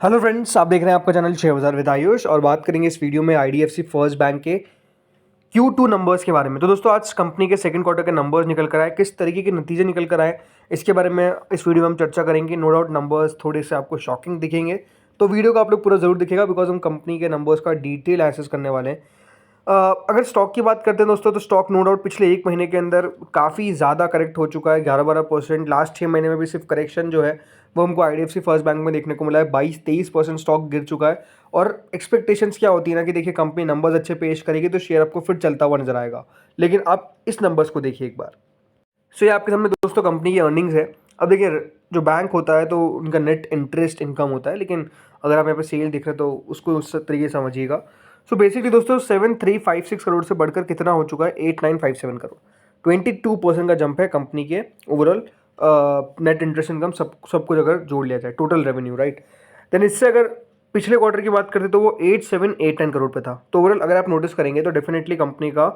Hello friends, आप देख रहे हैं आपका चैनल 6000 विद आयुष और बात करेंगे इस वीडियो में आईडीएफसी फर्स्ट बैंक के Q2 नंबर्स के बारे में। तो दोस्तों आज कंपनी के सेकंड क्वार्टर के नंबर्स निकल कर आए, किस तरीके के नतीजे निकल कर आए, इसके बारे में इस वीडियो में हम चर्चा करेंगे। नो डाउट नंबर्स थोड़े से आपको शॉकिंग दिखेंगे, तो वीडियो को आप लोग पूरा जरूर दिखेगा बिकॉज हम कंपनी के नंबर्स का डिटेल एनालिसिस करने वाले हैं। अगर स्टॉक की बात करते हैं दोस्तों, तो स्टॉक नो डाउट पिछले एक महीने के अंदर काफ़ी ज़्यादा करेक्ट हो चुका है, 11-12%। लास्ट 6 महीने में भी सिर्फ करेक्शन जो है वो हमको आईडीएफसी फर्स्ट बैंक में देखने को मिला है। 22-23% स्टॉक गिर चुका है। और एक्सपेक्टेशंस क्या होती है ना कि देखिए कंपनी नंबर्स अच्छे पेश करेगी तो शेयर आपको फिर चलता हुआ नजर आएगा। लेकिन आप इस नंबर्स को देखिए एक बार। सो ये आपके सामने दोस्तों कंपनी की अर्निंग्स है। अब देखिए जो बैंक होता है तो उनका नेट इंटरेस्ट इनकम होता है, लेकिन अगर आप यहाँ पे सेल दिख रहे हैं तो उसको उस तरीके से समझिएगा। सो बेसिकली दोस्तों 7356 करोड़ से बढ़कर कितना हो चुका है, 8957 करोड़। 22% का जंप है कंपनी के ओवरऑल नेट इंटरेस्ट इनकम, सब कुछ अगर जोड़ लिया जाए, टोटल रेवेन्यू, राइट। देन इससे अगर पिछले क्वार्टर की बात करते तो वो 8789 करोड़ पे था। तो ओवरऑल अगर आप नोटिस करेंगे तो डेफिनेटली कंपनी का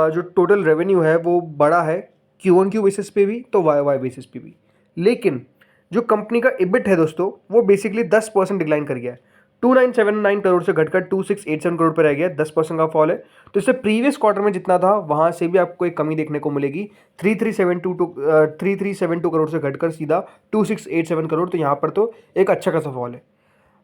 जो टोटल रेवेन्यू है वो बड़ा है, क्यू ऑन क्यू बेसिस पे भी तो वाई वाई बेसिस पे भी। लेकिन जो कंपनी का इबिट है दोस्तों वो बेसिकली 10% डिक्लाइन कर गया है। 2979 करोड़ से घटकर 2687 करोड़ पर रह गया, 10% का फॉल है। तो इससे प्रीवियस क्वार्टर में जितना था वहां से भी आपको एक कमी देखने को मिलेगी। 3372 करोड़ से घटकर सीधा 2687 करोड़, तो यहाँ पर तो एक अच्छा खासा फॉल है।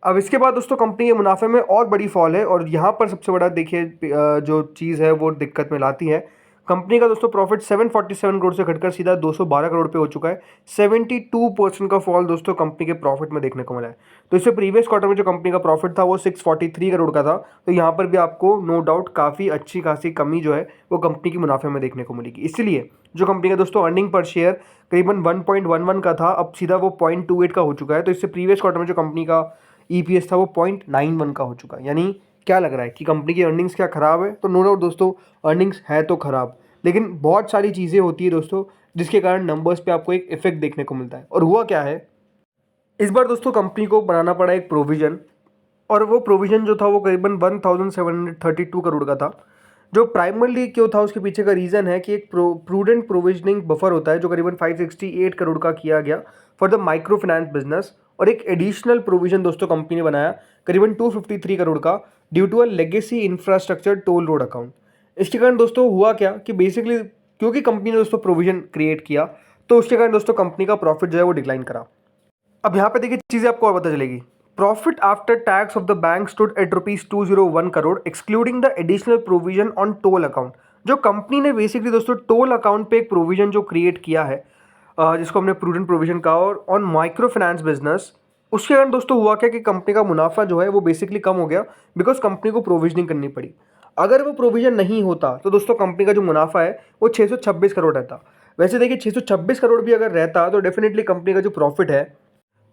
अब इसके बाद दोस्तों कंपनी के मुनाफे में और बड़ी फॉल है, और यहाँ पर सबसे बड़ा देखिए जो चीज़ है वो दिक्कत में लाती है। कंपनी का दोस्तों प्रॉफिट 747 करोड़ से घटकर सीधा 212 करोड़ पे हो चुका है। 72% का फॉल दोस्तों कंपनी के प्रॉफिट में देखने को मिला है। तो इससे प्रीवियस क्वार्टर में जो कंपनी का प्रॉफिट था वो 643 करोड़ का था। तो यहाँ पर भी आपको नो डाउट काफ़ी अच्छी खासी कमी जो है वो कंपनी की मुनाफे में देखने को मिलेगी। इसलिए जो कंपनी का दोस्तों अर्निंग पर शेयर करीबन 1.11 का था, अब सीधा वो 0.28 का हो चुका है। तो इससे प्रीवियस क्वार्टर में जो कंपनी का ईपीएस था वो 0.91 का हो चुका है। यानी क्या लग रहा है कि कंपनी की अर्निंग्स क्या खराब है? तो नो डाउट दोस्तों अर्निंग्स है तो खराब, लेकिन बहुत सारी चीज़ें होती है दोस्तों जिसके कारण नंबर्स पे आपको एक इफेक्ट देखने को मिलता है। और हुआ क्या है, इस बार दोस्तों कंपनी को बनाना पड़ा एक प्रोविज़न, और वो प्रोविज़न जो था वो करीबन 1732 करोड़ का था। जो प्राइमरली क्यों था उसके पीछे का रीज़न है कि एक प्रूडेंट प्रोविजनिंग बफर होता है जो करीबन 568 करोड़ का किया गया for the micro finance business. और एक एडिशनल प्रोविजन दोस्तों कंपनी ने बनाया करीबन 253 करोड़ का due to a legacy infrastructure toll road account. इसके कारण दोस्तों हुआ क्या कि बेसिकली क्योंकि कंपनी ने दोस्तों प्रोविजन क्रिएट किया तो उसके कारण दोस्तों कंपनी का प्रॉफिट जो है वो डिक्लाइन करा। अब यहाँ पे देखिए चीज़ें आपको और पता चलेगी। Profit after tax of the bank stood at ₹201 crore excluding the additional provision on toll account. जो कंपनी ने बेसिकली दोस्तों टोल अकाउंट पे एक प्रोविजन जो क्रिएट किया है, जिसको हमने प्रूडेंट प्रोविजन कहा, और ऑन माइक्रो फाइनेंस बिजनेस, उसके कारण दोस्तों हुआ क्या कि कंपनी का मुनाफा जो है वो बेसिकली कम हो गया बिकॉज कंपनी को प्रोविजनिंग करनी पड़ी। अगर वो प्रोविजन नहीं होता तो दोस्तों कंपनी का जो मुनाफा है वो 626 करोड़ रहता। वैसे देखिए 626 करोड़ भी अगर रहता तो डेफिनेटली कंपनी का जो प्रॉफिट है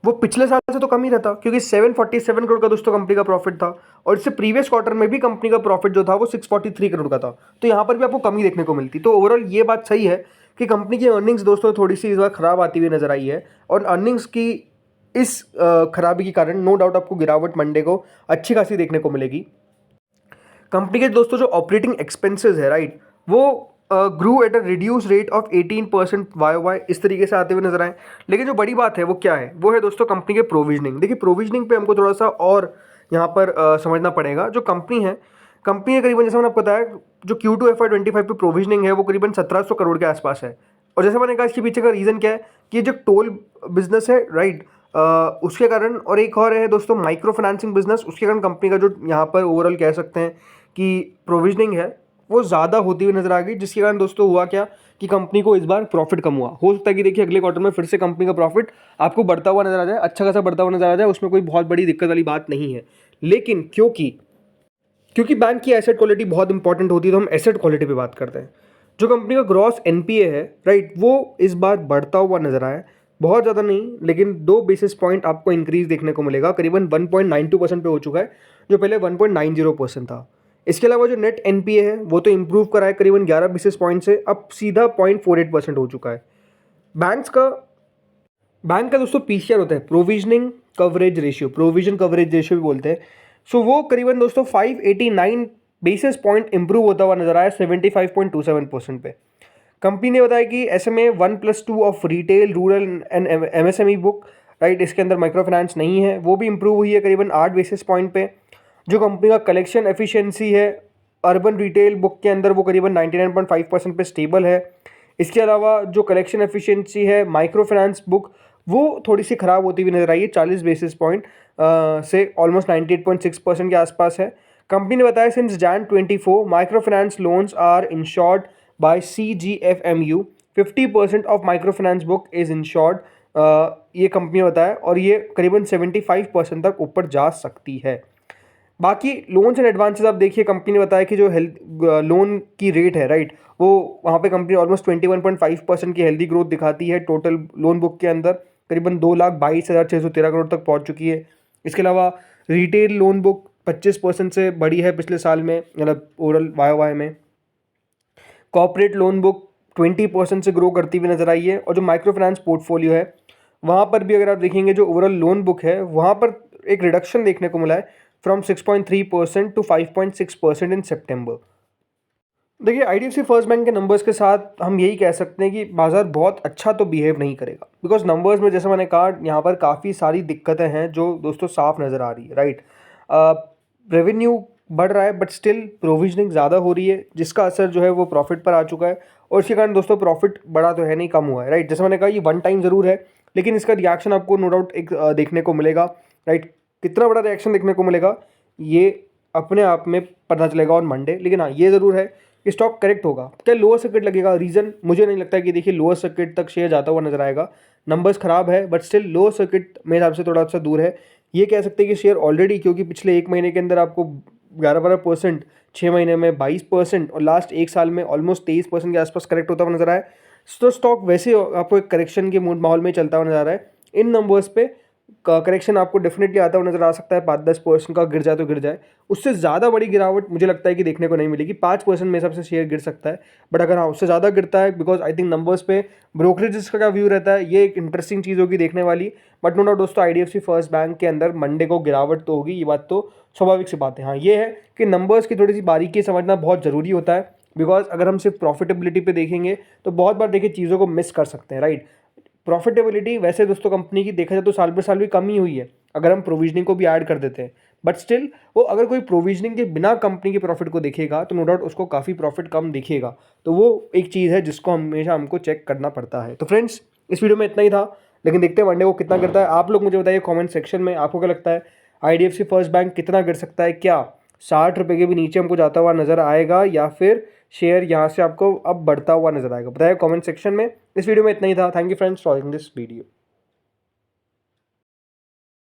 वो पिछले साल से तो कम ही रहता, क्योंकि 747 करोड़ का दोस्तों कंपनी का प्रॉफिट था। और इससे प्रीवियस क्वार्टर में भी कंपनी का प्रॉफिट जो था वो 643 करोड़ का था। तो यहाँ पर भी आपको कमी देखने को मिलती। तो ओवरऑल ये बात सही है कि कंपनी की अर्निंग्स दोस्तों थोड़ी सी इस बार खराब आती हुई नजर आई है, और अर्निंग्स की इस खराबी के कारण नो डाउट आपको गिरावट मंडे को अच्छी खासी देखने को मिलेगी। कंपनी के दोस्तों जो ऑपरेटिंग एक्सपेंसेस है, राइट, वो grew at a reduce rate of 18% why इस तरीके से आते हुए नजर आए। लेकिन जो बड़ी बात है वो क्या है, वो है दोस्तों कंपनी के प्रोविजनिंग। देखिए प्रोविजनिंग पे हमको थोड़ा सा और यहाँ पर समझना पड़ेगा। जो कंपनी है, कंपनी है करीबन, जैसे मैंने आपको बताया, जो Q2 FY25 पे प्रोविजनिंग है वो करीबन 1700 करोड़ के आसपास है। और जैसे मैंने कहा इसके पीछे का रीज़न क्या है कि जो टोल बिजनेस है, राइट, उसके कारण, और एक और है दोस्तों माइक्रो फाइनेंसिंग बिजनेस, उसके कारण कंपनी का जो यहाँ पर ओवरऑल कह सकते हैं कि प्रोविजनिंग है वो ज़्यादा होती हुई नजर आ गई, जिसके कारण दोस्तों हुआ क्या कि कंपनी को इस बार प्रॉफिट कम हुआ। हो सकता है कि देखिए अगले क्वार्टर में फिर से कंपनी का प्रॉफिट आपको बढ़ता हुआ नजर आ जाए, अच्छा खासा बढ़ता हुआ नजर आ जाए, उसमें कोई बहुत बड़ी दिक्कत वाली बात नहीं है। लेकिन क्योंकि क्योंकि बैंक की एसेट क्वालिटी बहुत इंपॉर्टेंट होती है तो हम एसेट क्वालिटी पे बात करते हैं। जो कंपनी का ग्रॉस एनपीए है, राइट, वो इस बार बढ़ता हुआ नजर आया। बहुत ज़्यादा नहीं, लेकिन 2 बेसिस पॉइंट आपको इंक्रीज देखने को मिलेगा, करीबन 1.92% पे हो चुका है, जो पहले 1.90% था। इसके अलावा जो नेट एनपीए है वो तो इंप्रूव करा है करीबन 11 बेसिस पॉइंट से, अब सीधा 0.48% हो चुका है। बैंक्स का बैंक का दोस्तों पीसीआर होता है provisioning coverage ratio, provision coverage ratio भी बोलते हैं। सो वो करीबन दोस्तों 589 बेसिस पॉइंट इंप्रूव होता हुआ नजर आया 75.27% पे। कंपनी ने बताया कि SMA 1+2 of retail rural and MSME book right. इसके अंदर माइक्रो फाइनेंस नहीं है, वो भी इंप्रूव हुई है करीबन 8 बेसिस पॉइंट पे। जो कंपनी का कलेक्शन एफिशिएंसी है अर्बन रिटेल बुक के अंदर वो करीबन 99.5% पे स्टेबल है। इसके अलावा जो कलेक्शन एफिशिएंसी है माइक्रो फाइनेंस बुक वो थोड़ी सी ख़राब होती हुई नजर आई है, 40 बेसिस पॉइंट से ऑलमोस्ट 98.6% के आसपास है। कंपनी ने बताया since Jan 24 micro finance loans are insured by CGFMU, 50% of micro finance book is insured, ये कंपनी ने बताया, और ये करीबन 75% तक ऊपर जा सकती है। बाकी लोन्स एंड एडवांसेस आप देखिए, कंपनी ने बताया कि जो हेल्थ लोन की रेट है राइट, वो वहाँ पे कंपनी ऑलमोस्ट 21.5% की हेल्दी ग्रोथ दिखाती है। टोटल लोन बुक के अंदर करीबन 2,22,613 करोड़ तक पहुँच चुकी है। इसके अलावा रिटेल लोन बुक 25% से बढ़ी है पिछले साल में, मतलब ओवरऑल YOY में। कॉर्पोरेट लोन बुक 20% से ग्रो करती हुई नजर आई है। और जो माइक्रो फाइनेंस पोर्टफोलियो है वहाँ पर भी अगर आप देखेंगे जो ओवरऑल लोन बुक है वहाँ पर एक रिडक्शन देखने को मिला है फ्रॉम 6.3% टू 5.6% इन सितंबर। देखिए IDFC फर्स्ट बैंक के नंबर्स के साथ हम यही कह सकते हैं कि बाजार बहुत अच्छा तो बिहेव नहीं करेगा, बिकॉज नंबर्स में जैसे मैंने कहा यहाँ पर काफ़ी सारी दिक्कतें हैं जो दोस्तों साफ नज़र आ रही है राइट। रेवेन्यू बढ़ रहा है बट स्टिल प्रोविजनिंग ज़्यादा हो रही है, जिसका असर जो है वो प्रॉफिट पर आ चुका है। और इसके कारण दोस्तों प्रॉफिट बढ़ा तो है नहीं, कम हुआ है राइट। जैसे मैंने कहा ये वन टाइम ज़रूर है, लेकिन इसका रिएक्शन आपको नो डाउट एक देखने को मिलेगा राइट। कितना बड़ा रिएक्शन देखने को मिलेगा ये अपने आप में पता चलेगा ऑन मंडे। लेकिन हाँ ये ज़रूर है कि स्टॉक करेक्ट होगा। क्या लोअर सर्किट लगेगा? रीज़न मुझे नहीं लगता कि देखिए लोअर सर्किट तक शेयर जाता हुआ नजर आएगा। नंबर्स खराब है बट स्टिल लोअर सर्किट मेरे हिसाब से थोड़ा सा दूर है। ये कह सकते हैं कि शेयर ऑलरेडी, क्योंकि पिछले एक महीने के अंदर आपको 11-12%, 6 महीने में 22% और लास्ट एक साल में ऑलमोस्ट 23% के आसपास करेक्ट होता हुआ नजर आया है। तो स्टॉक वैसे आपको एक करेक्शन के मूड माहौल में चलता हुआ नजर आ रहा है। इन नंबर्स पे करेक्शन आपको डेफिनेटली आता हुआ नजर आ सकता है, 5-10% का गिर जाए तो गिर जाए। उससे ज़्यादा बड़ी गिरावट मुझे लगता है कि देखने को नहीं मिलेगी। 5% मेरे हिसाब से शेयर गिर सकता है, बट अगर हाँ उससे ज़्यादा गिरता है, बिकॉज आई थिंक नंबर्स पे ब्रोकरेजेस का क्या व्यू रहता है, ये एक इंटरेस्टिंग चीज़ होगी देखने वाली। बट नो डाउट दोस्तों IDFC फर्स्ट बैंक के अंदर मंडे को गिरावट तो होगी, ये बात तो स्वाभाविक सी बात है। हाँ ये है कि नंबर्स की थोड़ी सी बारीकी समझना बहुत ज़रूरी होता है, बिकॉज अगर हम सिर्फ प्रॉफिटेबिलिटी पे देखेंगे तो बहुत बार देखिए चीज़ों को मिस कर सकते हैं राइट। प्रॉफिटेबिलिटी वैसे दोस्तों कंपनी की देखा जाए तो साल पर साल भी कम ही हुई है अगर हम प्रोविजनिंग को भी ऐड कर देते हैं। बट स्टिल वो अगर कोई प्रोविजनिंग के बिना कंपनी के प्रॉफिट को देखेगा तो नो डाउट उसको काफ़ी प्रॉफिट कम दिखेगा। तो वो एक चीज़ है जिसको हमेशा हमको चेक करना पड़ता है। तो फ्रेंड्स इस वीडियो में इतना ही था, लेकिन देखते हैं मंडे को कितना गिरता है। आप लोग मुझे बताइए कॉमेंट सेक्शन में, आपको क्या लगता है IDFC फर्स्ट बैंक कितना गिर सकता है? क्या 60 रुपये के भी नीचे हमको जाता हुआ नजर आएगा या फिर शेयर यहाँ से आपको अब बढ़ता हुआ नजर आएगा? बताइए कमेंट सेक्शन में। इस वीडियो में इतना ही था। Thank you friends for watching this video.